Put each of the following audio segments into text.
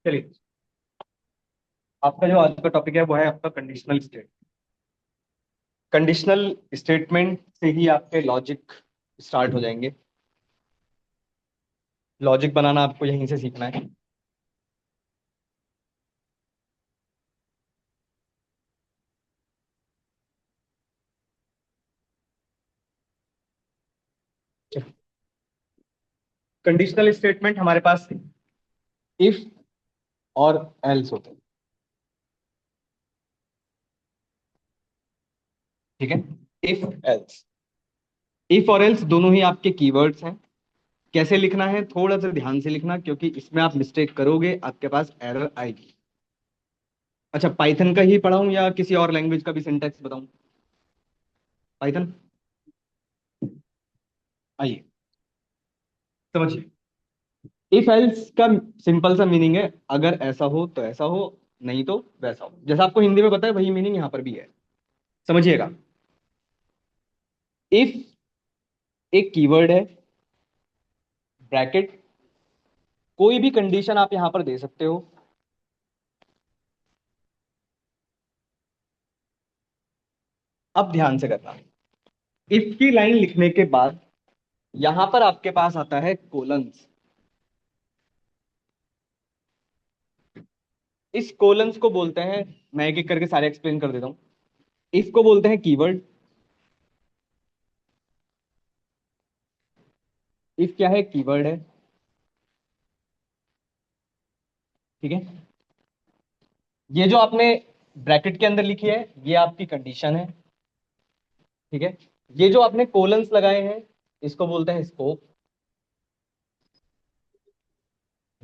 चलिए, आपका जो आज का टॉपिक है वो है आपका कंडीशनल स्टेट। कंडीशनल स्टेटमेंट से ही आपके लॉजिक स्टार्ट हो जाएंगे। लॉजिक बनाना आपको यहीं से सीखना है। कंडीशनल स्टेटमेंट हमारे पास इफ और एल्स होते हैं। ठीक है, इफ एल्स। इफ और एल्स दोनों ही आपके कीवर्ड्स हैं। कैसे लिखना है, थोड़ा सा ध्यान से लिखना, क्योंकि इसमें आप मिस्टेक करोगे आपके पास एरर आएगी। अच्छा, पाइथन का ही पढ़ाऊं या किसी और लैंग्वेज का भी सिंटैक्स बताऊं? पाइथन, आइए समझिए। इफ एल्स का सिंपल सा मीनिंग है, अगर ऐसा हो तो ऐसा हो, नहीं तो वैसा हो। जैसा आपको हिंदी में पता है वही मीनिंग यहां पर भी है। समझिएगा। इफ एक कीवर्ड है, ब्रैकेट, कोई भी कंडीशन आप यहां पर दे सकते हो। अब ध्यान से करना। इफ की लाइन लिखने के बाद यहां पर आपके पास आता है कोलंस। इस कोलंस को बोलते हैं, मैं एक एक करके सारे एक्सप्लेन कर देता हूं। इफ को बोलते हैं कीवर्ड। इफ क्या है? कीवर्ड है। ठीक है, ये जो आपने ब्रैकेट के अंदर लिखी है ये आपकी कंडीशन है। ठीक है, ये जो आपने कोलंस लगाए हैं इसको बोलते हैं स्कोप।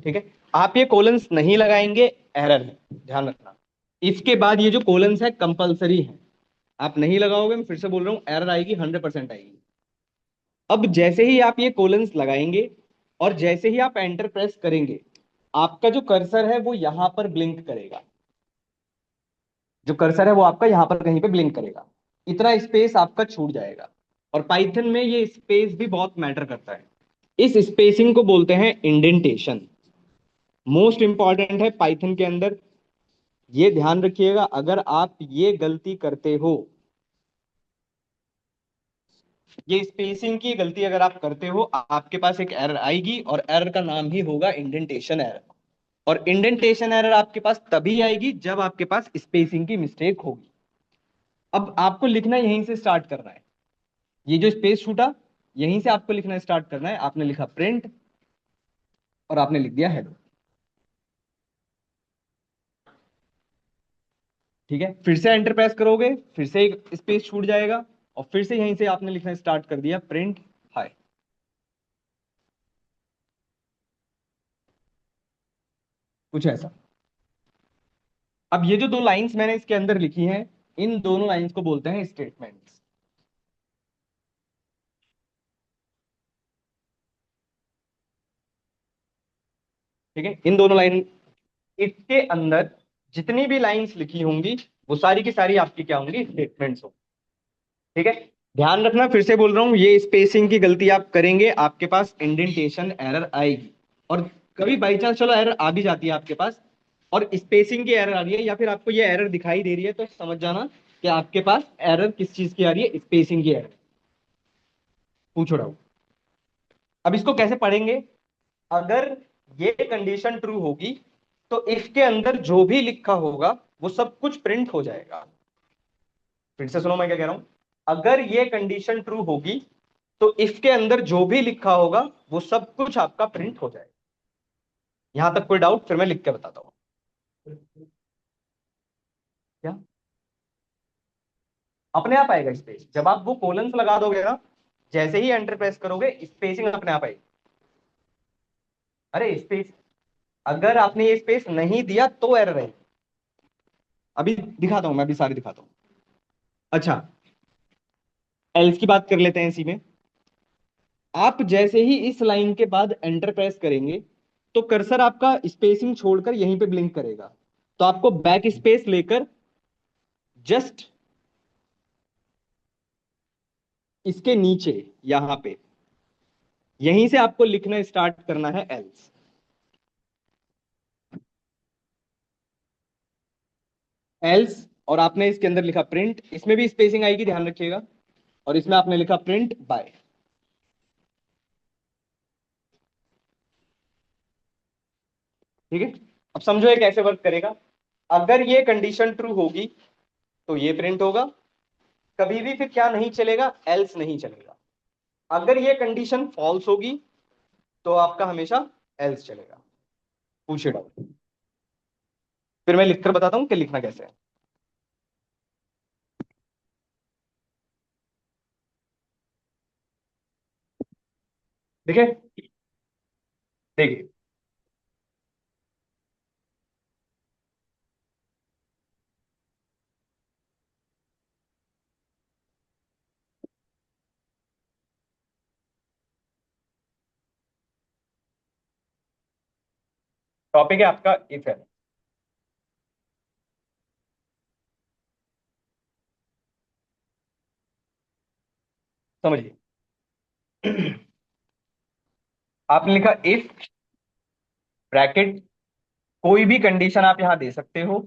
ठीक है, आप ये कोलंस नहीं लगाएंगे, एरर है, ध्यान रखना। इसके बाद ये जो कोलंस है कंपलसरी है, आप नहीं लगाओगे, मैं फिर से बोल रहा हूं, एरर आएगी, 100% आएगी। अब जैसे ही आप ये कोलंस लगाएंगे और जैसे ही आप एंटर प्रेस करेंगे, आपका जो कर्सर है वो यहां पर ब्लिंक करेगा। जो कर्सर है वो आपका यहां पर कहीं पे ब्लिंक करेगा। इतना स्पेस आपका छूट जाएगा। और पाइथन में ये स्पेस भी बहुत मैटर करता है। इस स्पेसिंग को बोलते हैं इंडेंटेशन। मोस्ट इंपॉर्टेंट है पाइथन के अंदर। ये ध्यान रखिएगा, अगर आप ये गलती करते हो, ये स्पेसिंग की गलती अगर आप करते हो, आपके पास एक एरर आएगी और एरर का नाम ही होगा इंडेंटेशन एरर। और इंडेंटेशन एरर आपके पास तभी आएगी जब आपके पास स्पेसिंग की मिस्टेक होगी। अब आपको लिखना यहीं से स्टार्ट करना है। ये जो स्पेस छूटा, यहीं से आपको लिखना स्टार्ट करना है। आपने लिखा प्रिंट और आपने लिख दिया हेलो। ठीक है, फिर से एंटर प्रेस करोगे, फिर से एक स्पेस छूट जाएगा और फिर से यहीं से आपने लिखना स्टार्ट कर दिया प्रिंट हाय। कुछ ऐसा। अब ये जो दो लाइंस मैंने इसके अंदर लिखी हैं, इन दोनों लाइंस को बोलते हैं स्टेटमेंट्स। ठीक है, इन दोनों लाइन, इसके अंदर जितनी भी लाइंस लिखी होंगी वो सारी की सारी आपकी क्या होंगी? स्टेटमेंट्स होंगी। ठीक है, ध्यान रखना, फिर से बोल रहा हूं, ये स्पेसिंग की गलती आप करेंगे आपके पास इंडेंटेशन एरर आएगी। और कभी बाई चांस चलो एरर आ भी जाती है आपके पास और स्पेसिंग की एरर आ रही है, या फिर आपको ये एरर दिखाई दे रही है, तो समझ जाना कि आपके पास एरर किस चीज की आ रही है? स्पेसिंग की एरर। पूछो डाउट। अब इसको कैसे पढ़ेंगे? अगर ये कंडीशन ट्रू होगी तो इसके अंदर जो भी लिखा होगा वो सब कुछ प्रिंट हो जाएगा। फिर से सुनो मैं क्या कह रहा हूं। अगर ये कंडीशन ट्रू होगी तो इसके अंदर जो भी लिखा होगा वो सब कुछ आपका प्रिंट हो जाएगा। यहां तक कोई डाउट? फिर मैं लिख के बताता हूं। क्या? अपने आप आएगा स्पेस, जब आप वो कोलन्स लगा दोगे ना, जैसे ही एंटर प्रेस करोगे स्पेसिंग अपने आप आएगी। अरे स्पेस, अगर आपने ये स्पेस नहीं दिया तो एरर है। अभी दिखाता हूं, मैं अभी सारी दिखाता हूं। अच्छा, एल्स की बात कर लेते हैं इसी में। आप जैसे ही इस लाइन के बाद एंटर प्रेस करेंगे तो कर्सर आपका स्पेसिंग छोड़कर यहीं पे ब्लिंक करेगा। तो आपको बैक स्पेस लेकर जस्ट इसके नीचे, यहां पे, यहीं से आपको लिखना स्टार्ट करना है एल्स। एल्स, और आपने इसके अंदर लिखा प्रिंट, इसमें भी स्पेसिंग आएगी, ध्यान रखिएगा, और इसमें आपने लिखा प्रिंट बाय। ठीक है, अब समझो ये कैसे वर्क करेगा। अगर ये कंडीशन ट्रू होगी तो ये प्रिंट होगा, कभी भी फिर क्या नहीं चलेगा, एल्स नहीं चलेगा। अगर ये कंडीशन फॉल्स होगी तो आपका हमेशा एल्स चलेगा। पूछिए डाउट, फिर मैं लिखकर बताता हूं कि लिखना कैसे है। देखिए, देखिए, टॉपिक है आपका इफ है। समझिए, आपने लिखा इफ ब्रैकेट, कोई भी कंडीशन आप यहां दे सकते हो,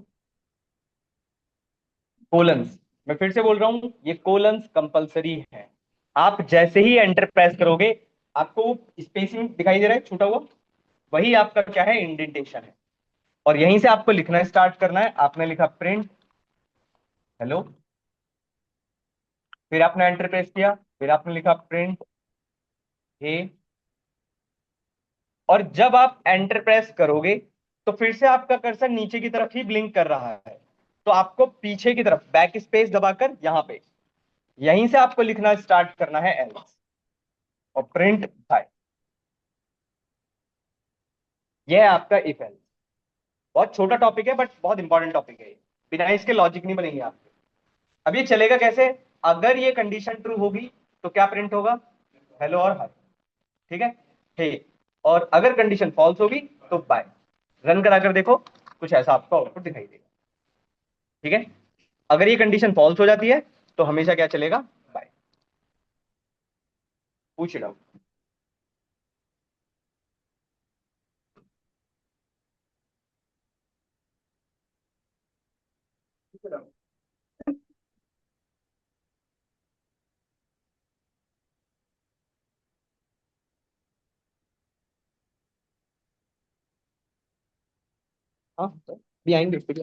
कोलंस। मैं फिर से बोल रहा हूं, ये कोलंस कंपलसरी है। आप जैसे ही एंटर प्रेस करोगे, आपको स्पेसिंग दिखाई दे रहा है छोटा हुआ, वही आपका क्या है, इंडेंटेशन है। और यहीं से आपको लिखना स्टार्ट करना है। आपने लिखा प्रिंट हेलो, फिर आपने एंटर प्रेस किया, फिर आपने लिखा प्रिंट ए, और जब आप एंटर प्रेस करोगे तो फिर से आपका कर्सर नीचे की तरफ ही ब्लिंक कर रहा है, तो आपको पीछे की तरफ बैक स्पेस दबाकर यहां पे, यहीं से आपको लिखना स्टार्ट करना है एल्स, और प्रिंट बाय। यह है आपका इफ एल्स। बहुत छोटा टॉपिक है बट बहुत इंपॉर्टेंट टॉपिक है ये। बिना इसके लॉजिक नहीं बनेंगे आपके। अब ये चलेगा कैसे, अगर ये कंडीशन ट्रू होगी तो क्या प्रिंट होगा, हेलो और हाय। ठीक है, ठीक। और अगर कंडीशन फॉल्स होगी तो बाय। रन करा कर देखो, कुछ ऐसा आपको आउटपुट दिखाई देगा। ठीक है, अगर ये कंडीशन फॉल्स हो जाती है तो हमेशा क्या चलेगा, बाय। पूछ डाउट। हाँ, भी आएंगे फिर।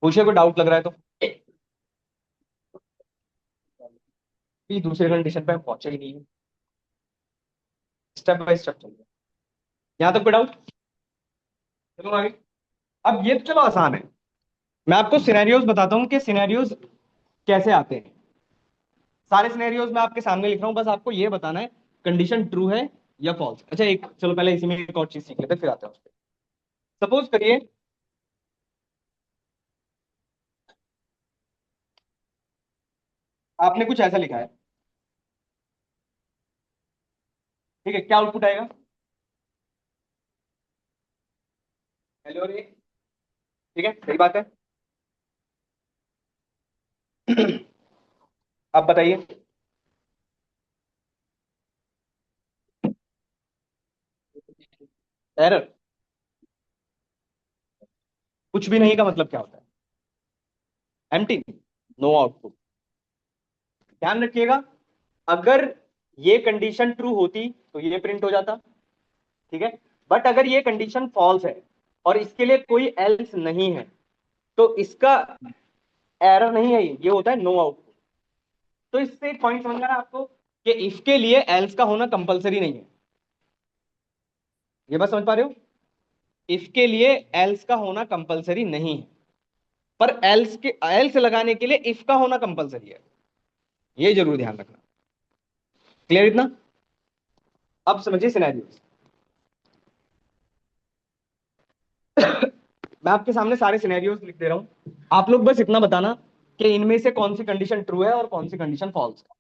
पूछे, कोई डाउट लग रहा है तो। ये दूसरे कंडीशन पे हम पहुंचे ही नहीं है, स्टेप बाय स्टेप चलिए। यहाँ तक कोई डाउट। चलो आगे। अब ये तो चलो आसान है, मैं आपको सिनेरियोज बताता हूँ कि सिनेरियोज कैसे आते हैं। सारे सिनेरियोज मैं आपके सामने लिख रहा हूँ, बस आपको ये बताना है कंडीशन ट्रू है या फॉल्स। अच्छा, एक चलो पहले इसी में एक और चीज सीख लेते हैं, फिर आते हैं उस पर। सपोज करिए आपने कुछ ऐसा लिखा है, ठीक है, क्या आउटपुट आएगा, हेलो रे। ठीक है, सही बात है। आप बताइए। एरर, कुछ भी नहीं का मतलब क्या होता है, एम्प्टी, नो आउटपुट। ध्यान रखिएगा, अगर ये कंडीशन ट्रू होती तो ये प्रिंट हो जाता। ठीक है, बट अगर ये कंडीशन फॉल्स है और इसके लिए कोई एल्स नहीं है तो इसका एरर नहीं है, ये होता है नो आउटपुट। तो इससे एक पॉइंट समझ आ रहा है आपको कि इफ के लिए एल्स का होना कंपलसरी नहीं है। ये बात समझ पा रहे हो, इफ के लिए एल्स का होना कंपलसरी नहीं है, पर एल्स लगाने के लिए इफ का होना कंपलसरी है। ये जरूर ध्यान रखना। क्लियर इतना। अब समझिए सिनेरियो। मैं आपके सामने सारे सिनेरियोस लिख दे रहा हूं, आप लोग बस इतना बताना कि इनमें से कौन सी कंडीशन ट्रू है और कौन सी कंडीशन फॉल्स है।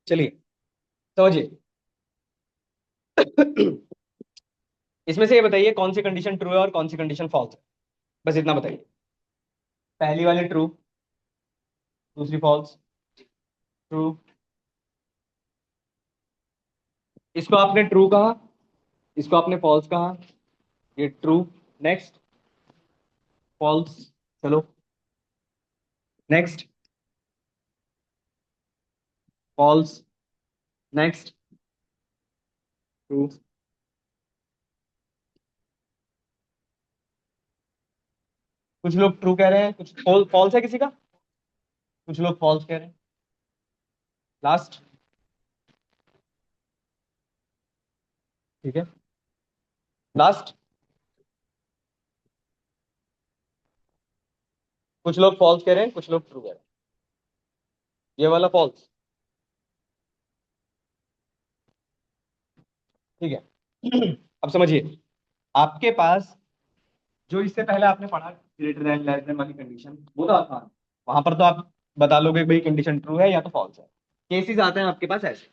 चलिए समझिए। इसमें से ये बताइए कौन सी कंडीशन ट्रू है और कौन सी कंडीशन फॉल्स है, बस इतना बताइए। पहली वाली ट्रू, दूसरी फॉल्स। ट्रू, इसको आपने ट्रू कहा, इसको आपने फॉल्स कहा, ये ट्रू। Next false. चलो नेक्स्ट फॉल्स। Next true. कुछ लोग ट्रू कह रहे हैं, कुछ फॉल्स है किसी का, कुछ लोग फॉल्स कह रहे हैं। लास्ट। ठीक है, लास्ट। कुछ लोग फॉल्स कह रहे हैं, कुछ लोग ट्रू कह रहे हैं। ये वाला फॉल्स। ठीक है। अब समझिए, आपके पास जो इससे पहले आपने पढ़ा ग्रेटर देन लेस देन वाली कंडीशन, वो तो आसान। वहां पर तो आप बता लोगे भाई कंडीशन ट्रू है या तो फॉल्स है। केसेस आते हैं आपके पास ऐसे,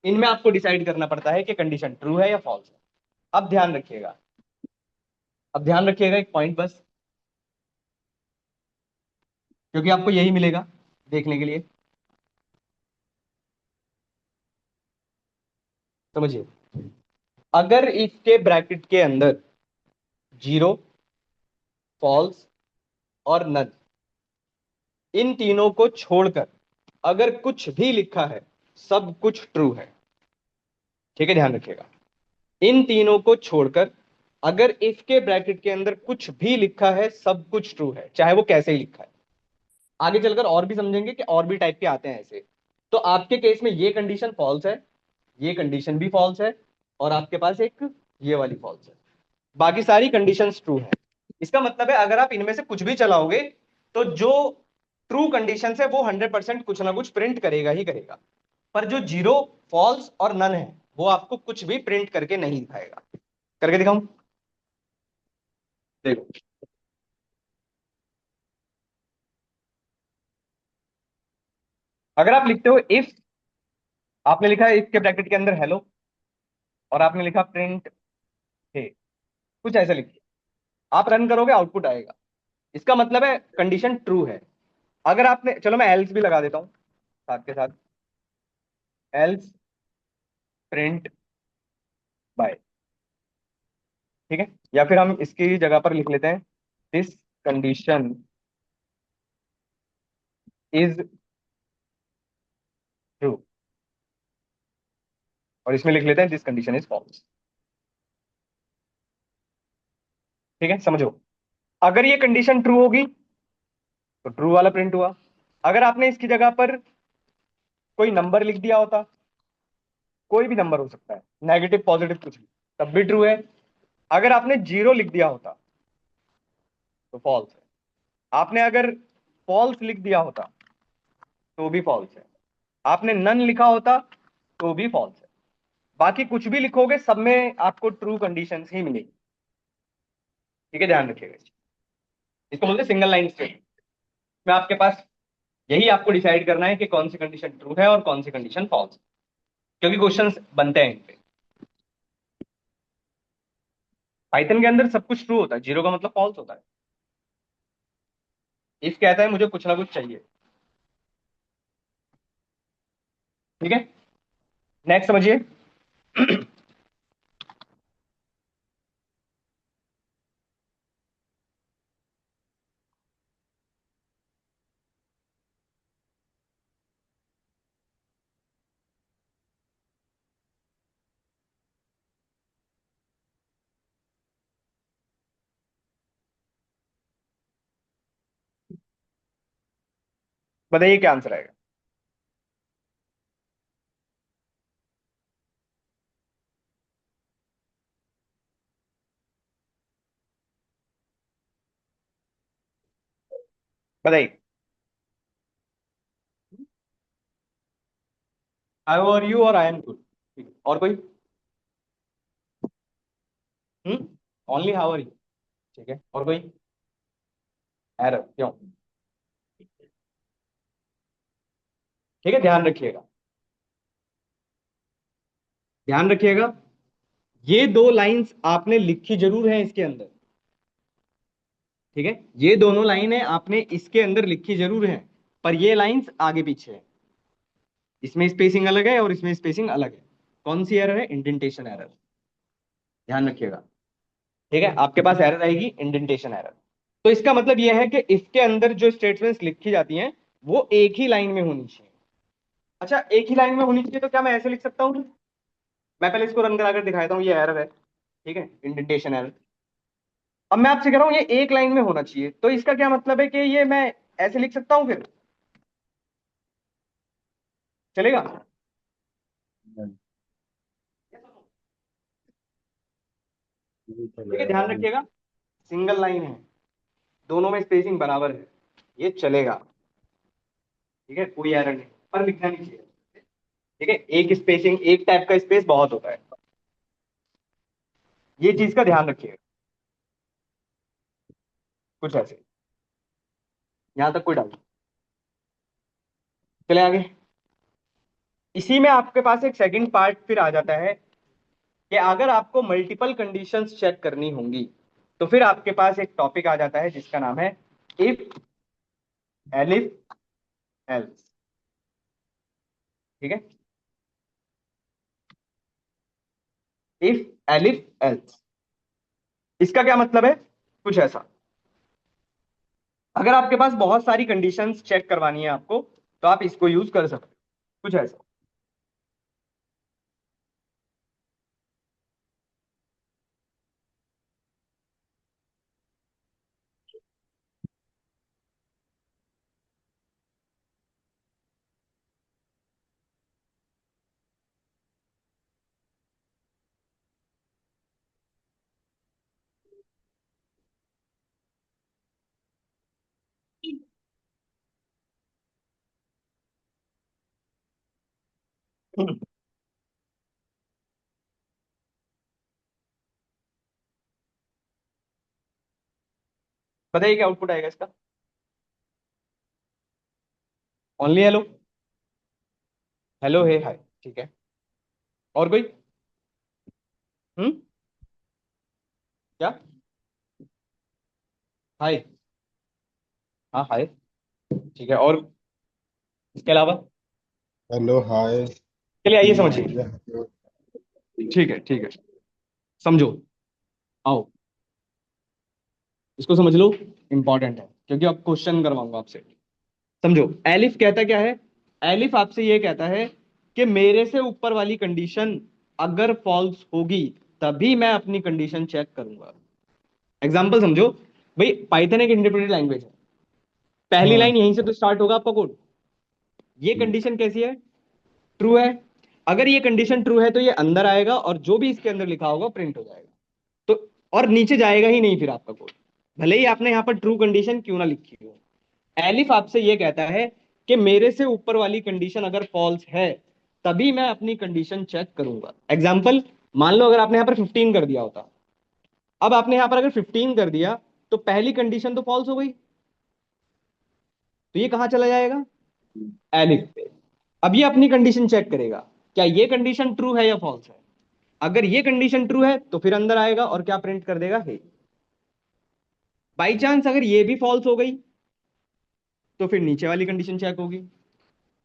इनमें आपको डिसाइड करना पड़ता है कि कंडीशन ट्रू है या फॉल्स है। अब ध्यान रखिएगा, अब ध्यान रखिएगा एक पॉइंट बस, क्योंकि आपको यही मिलेगा देखने के लिए। समझिए, अगर इसके ब्रैकेट के अंदर जीरो, फॉल्स और नन, इन तीनों को छोड़कर अगर कुछ भी लिखा है, सब कुछ ट्रू है। ठीक है, ध्यान रखिएगा। इन तीनों को छोड़कर अगर इफ के ब्रैकेट के अंदर कुछ भी लिखा है, सब कुछ ट्रू है, चाहे वो कैसे ही लिखा है। आगे चलकर और भी समझेंगे कि और भी टाइप के आते हैं ऐसे। तो आपके केस में ये कंडीशन फॉल्स है, ये कंडीशन भी फॉल्स है, और आपके पास एक ये वाली फॉल्स है। बाकी सारी कंडीशंस ट्रू है। इसका मतलब है अगर आप इनमें से कुछ भी चलाओगे, तो जो ट्रू कंडीशन है वो 100% कुछ ना कुछ प्रिंट करेगा ही करेगा। पर जो जीरो, फॉल्स और नन है, वो आपको कुछ भी प्रिंट करके नहीं दिखाएगा। करके दिखाऊं? देखो, अगर आप लिखते हो इफ, आपने लिखा है इफ के ब्रैकेट के अंदर हेलो, और आपने लिखा प्रिंट है, कुछ ऐसा लिखिए, आप रन करोगे आउटपुट आएगा। इसका मतलब है कंडीशन ट्रू है। अगर आपने, चलो मैं एल्स भी लगा देता हूं साथ के साथ, एल्स प्रिंट बाय। ठीक है, या फिर हम इसकी जगह पर लिख लेते हैं दिस कंडीशन इज ट्रू, और इसमें लिख लेते हैं दिस कंडीशन इज फॉल्स। ठीक है, समझो। अगर ये कंडीशन ट्रू होगी तो ट्रू वाला प्रिंट हुआ। अगर आपने इसकी जगह पर कोई नंबर लिख दिया होता, कोई भी नंबर हो सकता है, नेगेटिव पॉजिटिव कुछ भी, तब भी ट्रू है। अगर आपने जीरो लिख दिया होता तो फॉल्स है। आपने अगर फॉल्स लिख दिया होता तो भी फॉल्स है। आपने नन लिखा होता तो भी फॉल्स है। बाकी कुछ भी लिखोगे, सब में आपको ट्रू कंडीशंस ही मिलेगी। ठीक है, ध्यान रखिएगा। इसको बोलते हैं सिंगल लाइन स्टेटमेंट। में आपके पास यही आपको डिसाइड करना है कि कौन सी कंडीशन ट्रू है और कौन सी कंडीशन फॉल्स, क्योंकि क्वेश्चंस बनते हैं इन पे। पाइथन के अंदर सब कुछ ट्रू होता है, जीरो का मतलब फॉल्स होता है। इफ कहता है मुझे कुछ ना कुछ चाहिए। ठीक है, नेक्स्ट समझिए। बताइए क्या आंसर आएगा। बताइए। हाउ आर यू और आई एम गुड। और कोई? हम्म, ओनली हाउ आर यू। ठीक है, और कोई? एरर क्यों? ठीक है, ध्यान रखिएगा। ध्यान रखिएगा, ये दो लाइंस आपने लिखी जरूर है इसके अंदर, ठीक है, ये दोनों लाइनें आपने इसके अंदर लिखी जरूर है, पर ये लाइंस आगे पीछे है, इसमें स्पेसिंग अलग है और इसमें स्पेसिंग अलग है। कौन सी एरर है? Indentation error. ध्यान रखिएगा, ठीक है, आपके पास एरर आएगी इंडेंटेशन एरर। तो इसका मतलब यह है कि इसके अंदर जो स्टेटमेंट्स लिखी जाती हैं वो एक ही लाइन में होनी चाहिए। अच्छा, एक ही लाइन में होनी चाहिए तो क्या मैं ऐसे लिख सकता हूँ? मैं पहले इसको रन करा कर दिखाता हूँ, ये एरर है, ठीक है, इंडेंटेशन एरर। अब मैं आपसे कह रहा हूँ ये एक लाइन में होना चाहिए, तो इसका क्या मतलब है कि ये मैं ऐसे लिख सकता हूँ फिर? चलेगा? ठीक है, ध्यान रखिएगा, सिंगल लाइन है, दोनों में स्पेसिंग बराबर है, ये चलेगा, ठीक है, कोई एरर नहीं, पर लिखना नहीं चाहिए, ठीक है, एक स्पेसिंग, एक टाइप का स्पेस बहुत होता है, ये चीज का ध्यान रखिएगा। कुछ ऐसे, यहां तक कोई डाउट? चले आगे। इसी में आपके पास एक सेकंड पार्ट फिर आ जाता है कि अगर आपको मल्टीपल कंडीशंस चेक करनी होंगी तो फिर आपके पास एक टॉपिक आ जाता है जिसका नाम है इफ एलिफ एल्स, ठीक है, इफ एलिफ एल्स। इसका क्या मतलब है? कुछ ऐसा, अगर आपके पास बहुत सारी कंडीशंस चेक करवानी है आपको तो आप इसको यूज कर सकते हो, कुछ ऐसा। बताइए क्या आउटपुट आएगा इसका? ओनली हेलो, हेलो हे हाय, ठीक है, और कोई? हम्म, क्या? हाय, हाँ हाय, ठीक है, और इसके अलावा? Hello hi. चलिए आइए समझिए, भैया। ठीक है, ठीक है, समझो, आओ, इसको समझ लो, इंपॉर्टेंट है क्योंकि अब क्वेश्चन करवाऊंगा आपसे। समझो, एलिफ कहता क्या है? एलिफ आपसे ये कहता है कि मेरे से ऊपर वाली कंडीशन अगर फॉल्स होगी तभी मैं अपनी कंडीशन चेक करूंगा। एग्जांपल समझो, भाई पाइथन एक इंटरप्रेटेड लैंग्वेज है, पहली हाँ। लाइन यहीं से तो स्टार्ट होगा आपका कोड। ये कंडीशन कैसी है? ट्रू है। अगर ये कंडीशन ट्रू है तो ये अंदर आएगा और जो भी इसके अंदर लिखा होगा प्रिंट हो जाएगा, तो और नीचे जाएगा ही नहीं फिर आपका कोड, भले ही आपने यहाँ पर ट्रू कंडीशन क्यों ना लिखी हो। एलिफ आपसे ये कहता है कि मेरे से ऊपर वाली कंडीशन अगर फॉल्स है तभी मैं अपनी कंडीशन चेक करूंगा। एग्जाम्पल, मान लो अगर आपने यहाँ पर 15 कर दिया होता, अब आपने यहाँ पर अगर 15 कर दिया तो पहली कंडीशन तो फॉल्स हो गई, तो ये कहाँ चला जाएगा? एलिफ पे। अब ये अपनी कंडीशन चेक करेगा, क्या ये कंडीशन ट्रू है या फॉल्स है। अगर ये कंडीशन ट्रू है तो फिर अंदर आएगा और क्या प्रिंट कर देगा? है। बाई चांस अगर ये भी फॉल्स हो गई तो फिर नीचे वाली कंडीशन चेक होगी,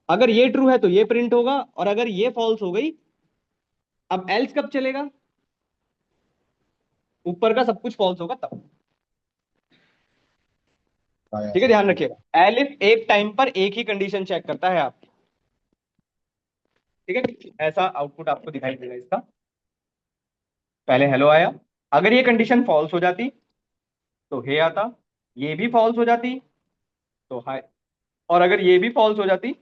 अगर ये ट्रू है तो ये प्रिंट होगा, और अगर ये फॉल्स हो गई, अब एल्स कब चलेगा? ऊपर का सब कुछ फॉल्स होगा तब। आया ठीक है, ध्यान समझ। रखिएगा, एलिफ एक टाइम पर एक ही कंडीशन चेक करता है आपकी, ठीक है, ऐसा आउटपुट आपको दिखाई देगा इसका। पहले हेलो आया, अगर ये कंडीशन फॉल्स हो जाती तो हे आता, ये भी फॉल्स हो जाती तो हाय, और अगर ये भी फॉल्स हो जाती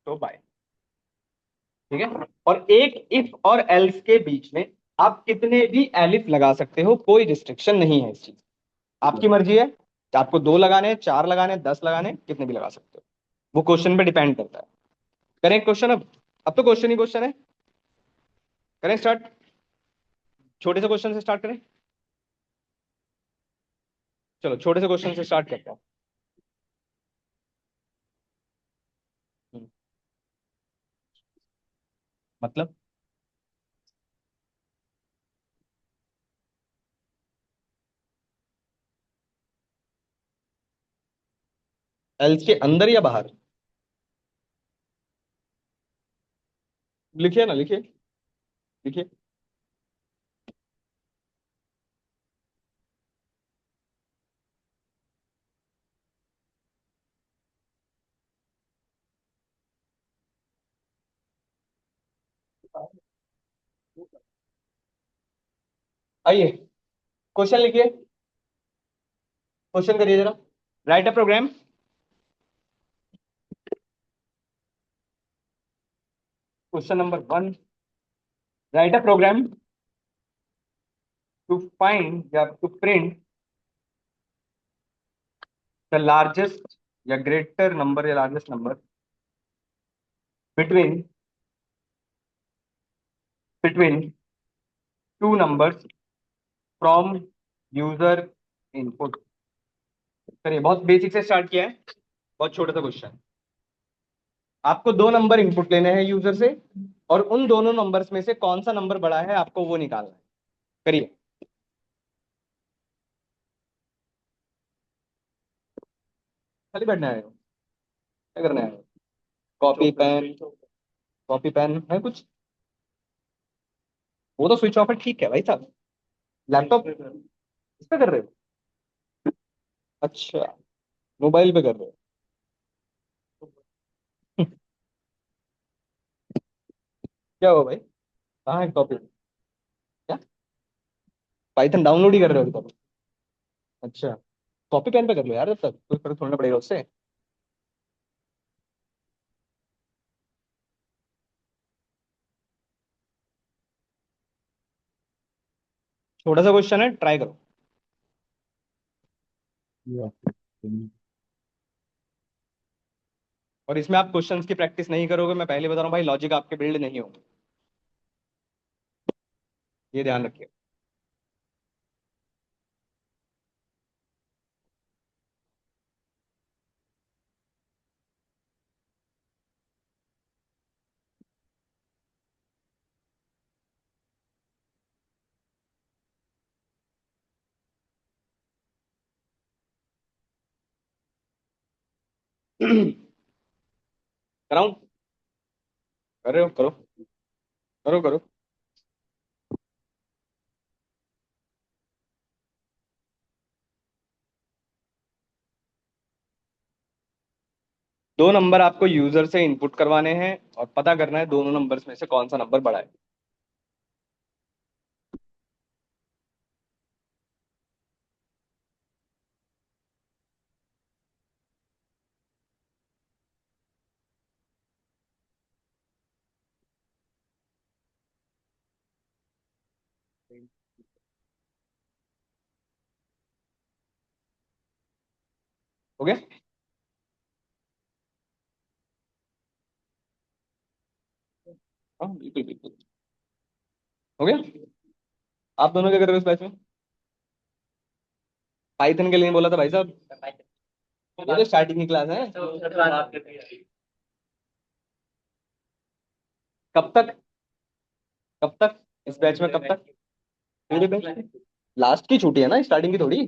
तो बाय, ठीक है। और एक इफ और एल्स के बीच में आप कितने भी एलिफ लगा सकते हो, कोई रिस्ट्रिक्शन नहीं है इस चीज, आपकी मर्जी है, आपको दो लगाने, चार लगाने, 10 लगाने, कितने भी लगा सकते हो, वो क्वेश्चन पे डिपेंड करता है। करें क्वेश्चन अब तो क्वेश्चन ही क्वेश्चन है, करें स्टार्ट, छोटे से क्वेश्चन से स्टार्ट करें। चलो छोटे से क्वेश्चन से स्टार्ट करते हैं। हम्म, मतलब एल्स के अंदर या बाहर? लिखिए ना, लिखिए, लिखिए। आइए, क्वेश्चन लिखिए, क्वेश्चन करिए जरा। Write a program. Question number 1, write a program to find या टू प्रिंट द लार्जेस्ट या ग्रेटर नंबर या largest number between between two numbers from user input. करिए, बहुत बेसिक से स्टार्ट किया है, बहुत छोटा सा क्वेश्चन। आपको दो नंबर इनपुट लेने हैं यूजर से, और उन दोनों नंबर्स में से कौन सा नंबर बड़ा है आपको वो निकालना है। करिए। खाली बैठना है, क्या करना है? कॉपी पेन, कॉपी पेन है कुछ? वो तो स्विच ऑफ है, ठीक है भाई साहब। लैपटॉप इस पे कर रहे हो? अच्छा, मोबाइल पे कर रहे हो। क्या हुआ भाई? कहाँ है कॉपी? क्या पाइथन डाउनलोड ही कर रहे हो अभी तक? अच्छा, कॉपी पेन पे कर लो यार, जब तक कोई फर्क थोड़ा पड़ेगा उससे। छोटा सा क्वेश्चन है, ट्राई करो। या और इसमें आप क्वेश्चंस की प्रैक्टिस नहीं करोगे, मैं पहले बता रहा हूँ भाई, लॉजिक आपके बिल्ड नहीं होंगे, ये ध्यान रखिए। कराऊं? कर रहे हो, करो, करो करो। दो नंबर आपको यूजर से इनपुट करवाने हैं और पता करना है दोनों नंबर्स में से कौन सा नंबर बड़ा है। हो गया? हाँ बिल्कुल बिल्कुल। हो गया। आप दोनों क्या कर रहे हो इस बैच में? पाइथन के लिए बोला था भाई साहब, ये तो स्टार्टिंग की क्लास है। कब तक? कब तक इस बैच में, कब तक? पूरे बैच में? लास्ट की छुट्टी है ना, स्टार्टिंग की थोड़ी।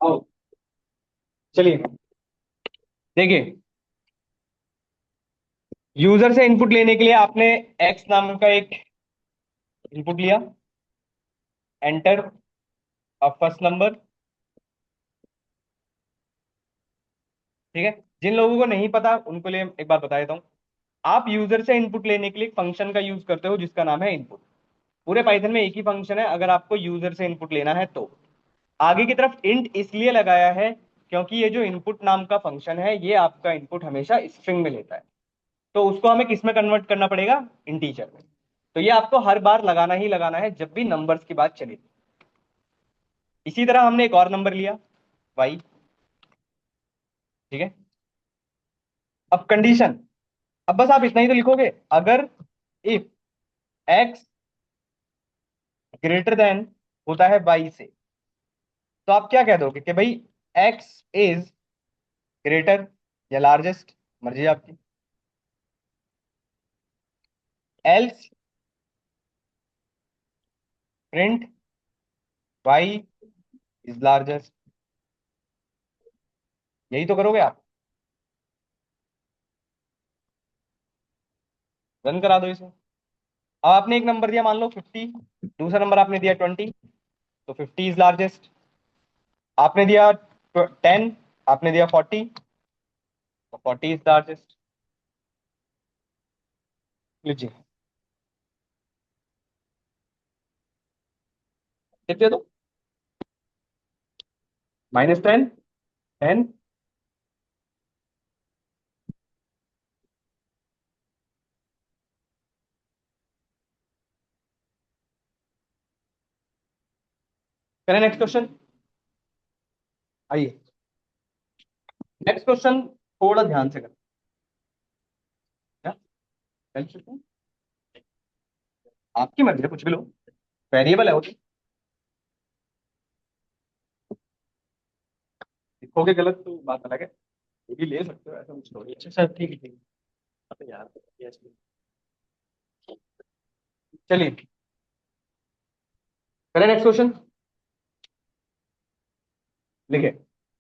आओ, चलिए देखिए। यूजर से इनपुट लेने के लिए आपने एक्स नाम का एक इनपुट लिया, एंटर अ फर्स्ट नंबर। ठीक है, जिन लोगों को नहीं पता उनको लिए एक बात बता देता हूँ। आप यूजर से इनपुट लेने के लिए फंक्शन का यूज करते हो जिसका नाम है इनपुट। पूरे पाइथन में एक ही फंक्शन है अगर आपको यूजर से इनपुट लेना है तो। आगे की तरफ इंट इसलिए लगाया है क्योंकि ये जो इनपुट नाम का फंक्शन है ये आपका इनपुट हमेशा स्ट्रिंग में लेता है, तो उसको हमें किस में कन्वर्ट करना पड़ेगा? इंटीजर में। तो ये आपको हर बार लगाना ही लगाना है जब भी नंबर्स की बात चले। इसी तरह हमने एक और नंबर लिया, वाई। ठीक है। अब कंडीशन, अब बस आप इतना ही तो लिखोगे, अगर इफ एक्स ग्रेटर देन होता है वाई से, तो आप क्या कह दोगे कि भाई एक्स इज ग्रेटर या लार्जेस्ट, मर्जी आपकी। Else print y is largest. यही तो करोगे आप। रन करा दो इसे। अब आपने एक नंबर दिया मान लो 50, दूसरा नंबर आपने दिया 20, तो 50 इज लार्जेस्ट। आपने दिया 10, आपने दिया 40, तो 40 इज लार्जेस्ट। लीजिए, कितने दो, -10, 10। करें नेक्स्ट क्वेश्चन। आइए, नेक्स्ट क्वेश्चन थोड़ा ध्यान से करना। क्या calculation? आपकी मर्जी है, कुछ भी लो, वेरिएबल है वो तो। लिखोगे गलत तो बात अलग है, ये भी ले सकते हो, ऐसा कुछ थोड़ी है। अच्छा सर, ठीक है ठीक है। अबे यार, yes, चलिए करें नेक्स्ट क्वेश्चन। लिखे,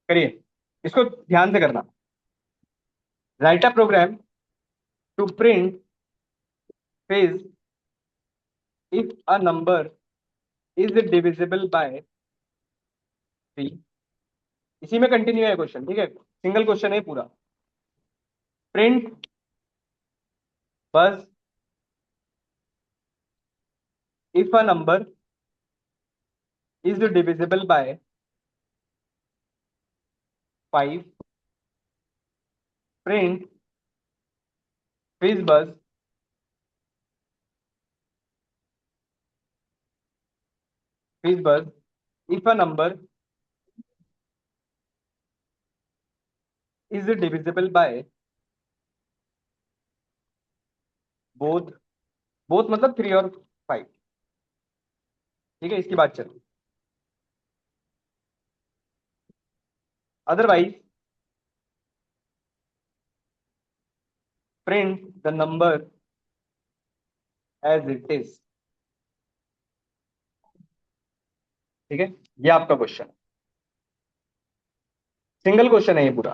करिए, इसको ध्यान से करना। Write a program to print page if a number is divisible by 3। इसी में कंटिन्यू है क्वेश्चन, ठीक है, सिंगल क्वेश्चन है पूरा। प्रिंट बस if a number is divisible bye 5। Print फिज बस if a number is divisible by both, both मतलब 3 और 5। ठीक है, इसकी बात चल रही। Otherwise print the number as it is. ठीक है, ये आपका क्वेश्चन, सिंगल क्वेश्चन है ये पूरा।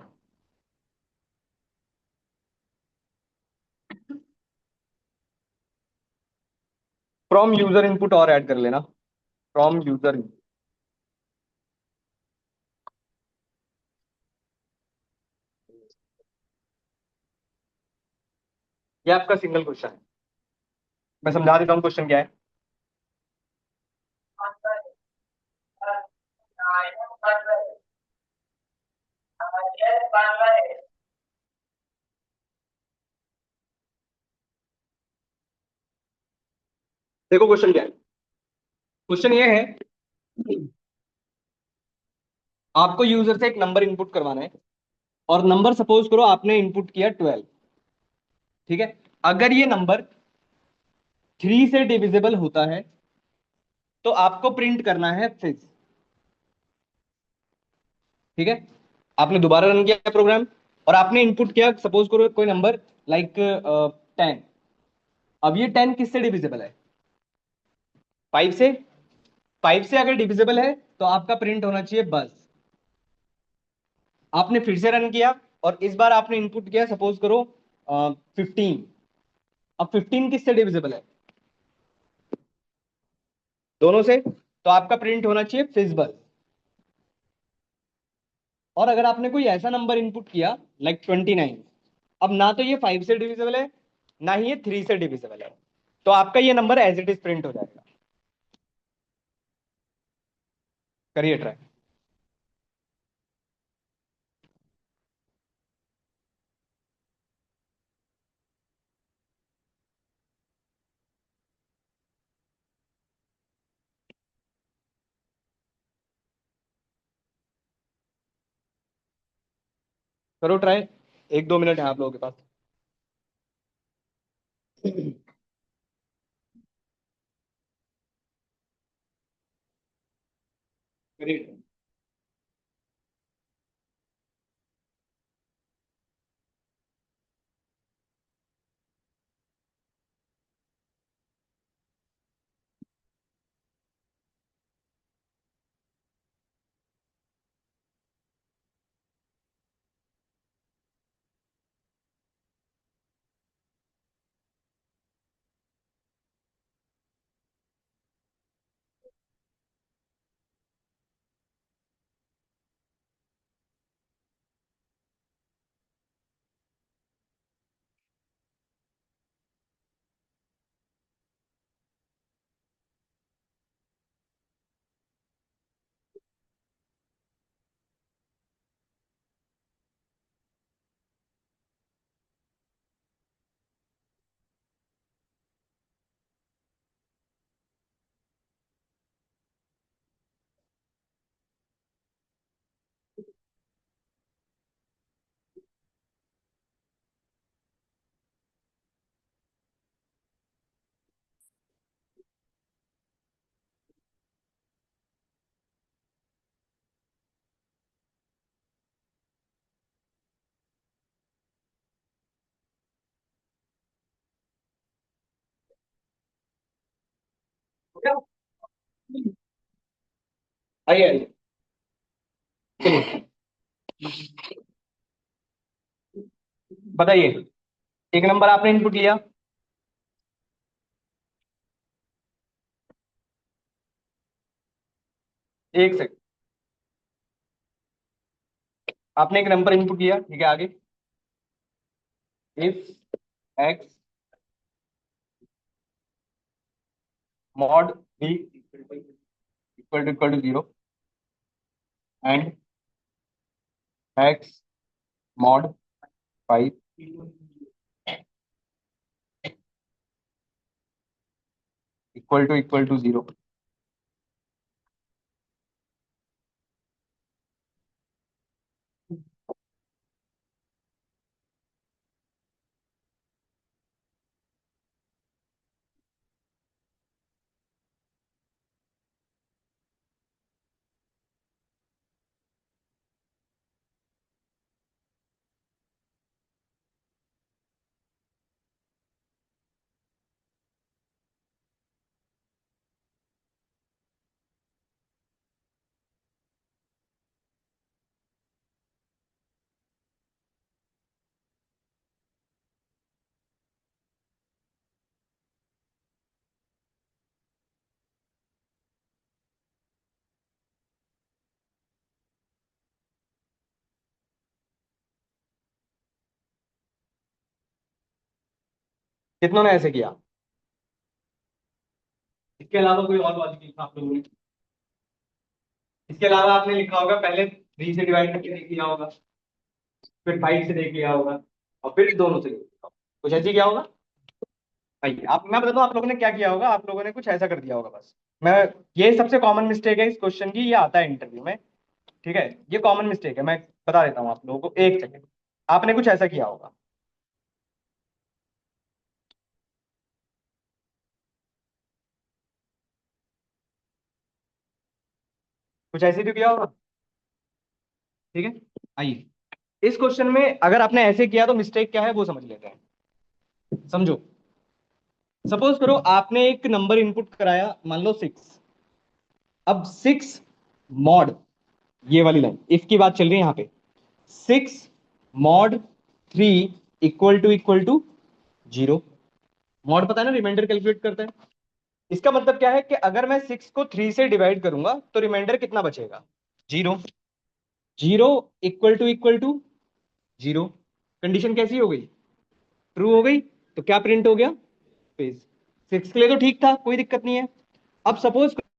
फ्रॉम यूजर इनपुट और ऐड कर लेना, फ्रॉम यूजर। ये आपका सिंगल क्वेश्चन है। मैं समझा देता हूँ क्वेश्चन क्या है। देखो क्वेश्चन क्या है। क्वेश्चन ये है, आपको यूजर से एक नंबर इनपुट करवाना है, और नंबर सपोज करो आपने इनपुट किया 12। ठीक है, अगर ये नंबर 3 से डिविजिबल होता है तो आपको प्रिंट करना है फिक्स। ठीक है, आपने दोबारा रन किया प्रोग्राम, और आपने इनपुट किया सपोज करो कोई नंबर लाइक 10। अब ये 10 किससे डिविजिबल है? 5 से। 5 से अगर डिविजिबल है तो आपका प्रिंट होना चाहिए बस। आपने फिर से रन किया, और इस बार आपने इनपुट किया सपोज करो 15। अब 15 किससे डिविजिबल है? दोनों से, तो आपका प्रिंट होना चाहिए फिजिबल। और अगर आपने कोई ऐसा नंबर इनपुट किया लाइक 29, अब ना तो ये 5 से डिविजिबल है, ना ही ये 3 से डिविजिबल है, तो आपका ये number as it is print हो जाएगा। करिए ट्राई। करो ट्राई, 1-2 मिनट है आप लोगों के पास। करिए। हो गया? आइए आइए, चलिए बताइए। एक नंबर आपने इनपुट लिया। एक सेकंड। आपने एक नंबर इनपुट किया, ठीक है, आगे। If x mod b equal to 0 and x mod 5 equal to 0। कितनों ने ऐसे किया? इसके अलावा कोई और लॉजिक लिखा आप लोगों ने? इसके अलावा आपने लिखा होगा, पहले 3 से डिवाइड करके देख लिया होगा, फिर 5 से देख लिया होगा, और फिर दोनों से देख लिया होगा। कुछ ऐसे ही किया होगा। आइए आप, मैं बताता हूँ आप लोगों ने क्या किया होगा। आप लोगों ने कुछ ऐसा कर दिया होगा बस। मैं, ये सबसे कॉमन मिस्टेक है इस क्वेश्चन की, ये आता है इंटरव्यू में। ठीक है, ये कॉमन मिस्टेक है, मैं बता देता हूँ आप लोगों को, एक सेकंड। आपने कुछ ऐसा किया होगा। कुछ ऐसे भी किया होगा। ठीक है, आइए। इस क्वेश्चन में अगर आपने ऐसे किया तो मिस्टेक क्या है वो समझ लेते हैं। समझो, सपोज करो आपने एक नंबर इनपुट कराया, मान लो 6। अब 6 मॉड, ये वाली लाइन इफ की बात चल रही है यहाँ पे। 6 मॉड 3 इक्वल टू 0। मॉड पता है ना, रिमाइंडर कैलकुलेट करता है। इसका मतलब क्या है कि अगर मैं 6 को 3 से डिवाइड करूंगा तो रिमाइंडर कितना बचेगा? 0। 0 इक्वल टू 0। कंडीशन कैसी हो गई? ट्रू हो गई। तो क्या प्रिंट हो गया? पेज। 6 के लिए तो ठीक था, कोई दिक्कत नहीं है। अब सपोज